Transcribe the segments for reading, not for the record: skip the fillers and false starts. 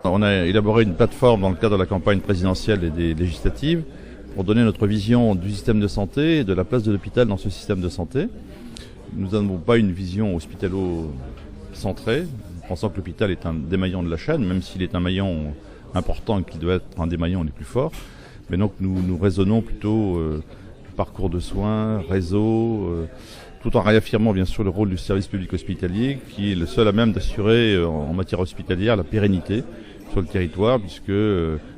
On a élaboré une plateforme dans le cadre de la campagne présidentielle et des législatives pour donner notre vision du système de santé et de la place de l'hôpital dans ce système de santé. Nous n'avons pas une vision hospitalo-centrée, pensant que l'hôpital est un des maillons de la chaîne, même s'il est un maillon important et qu'il doit être un des maillons les plus forts. Mais donc nous raisonnons plutôt parcours de soins, réseau, tout en réaffirmant bien sûr le rôle du service public hospitalier qui est le seul à même d'assurer en matière hospitalière la pérennité sur le territoire, puisque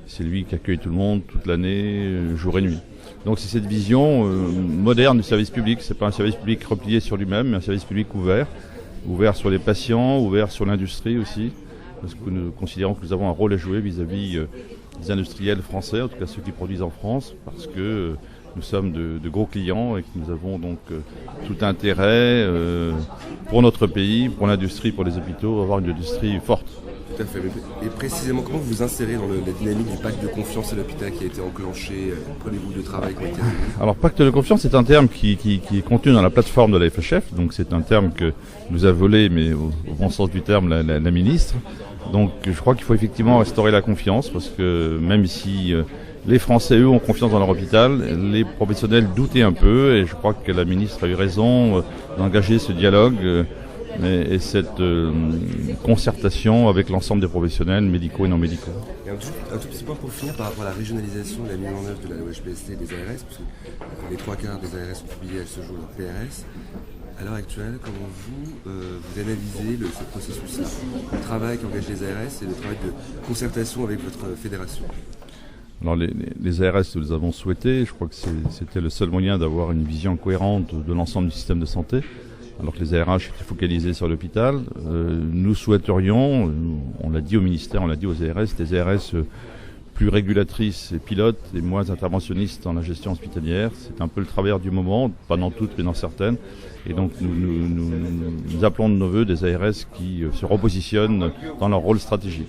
c'est lui qui accueille tout le monde toute l'année, jour et nuit. Donc c'est cette vision moderne du service public. C'est pas un service public replié sur lui-même, mais un service public ouvert sur les patients, ouvert sur l'industrie aussi, parce que nous considérons que nous avons un rôle à jouer vis-à-vis des industriels français, en tout cas ceux qui produisent en France, parce que nous sommes de gros clients et que nous avons donc tout intérêt pour notre pays, pour l'industrie, pour les hôpitaux, à avoir une industrie forte. Tout à fait. Et précisément, comment vous vous insérez dans la dynamique du pacte de confiance à l'hôpital qui a été enclenché pour les groupes de travail qui ont été réunis? Alors, pacte de confiance, c'est un terme qui est contenu dans la plateforme de la FHF. Donc, c'est un terme que nous a volé, mais au bon sens du terme, la ministre. Donc, je crois qu'il faut effectivement restaurer la confiance, parce que même si les Français, eux, ont confiance dans leur hôpital, les professionnels doutaient un peu, et je crois que la ministre a eu raison d'engager ce dialogue et cette concertation avec l'ensemble des professionnels médicaux et non médicaux. Et un tout petit point pour finir par rapport à la régionalisation de la mise en œuvre de la loi HPST et des ARS, parce que les 3/4 des ARS ont publié à ce jour leur PRS. À l'heure actuelle, comment vous analysez ce processus-là, le travail qu'engagent les ARS et le travail de concertation avec votre fédération? Alors les ARS, nous les avons souhaités. Je crois que c'était le seul moyen d'avoir une vision cohérente de l'ensemble du système de santé, alors que les ARH étaient focalisés sur l'hôpital. Nous souhaiterions, on l'a dit au ministère, on l'a dit aux ARS, des ARS plus régulatrices et pilotes et moins interventionnistes dans la gestion hospitalière. C'est un peu le travers du moment, pas dans toutes mais dans certaines. Et donc nous appelons de nos voeux des ARS qui se repositionnent dans leur rôle stratégique.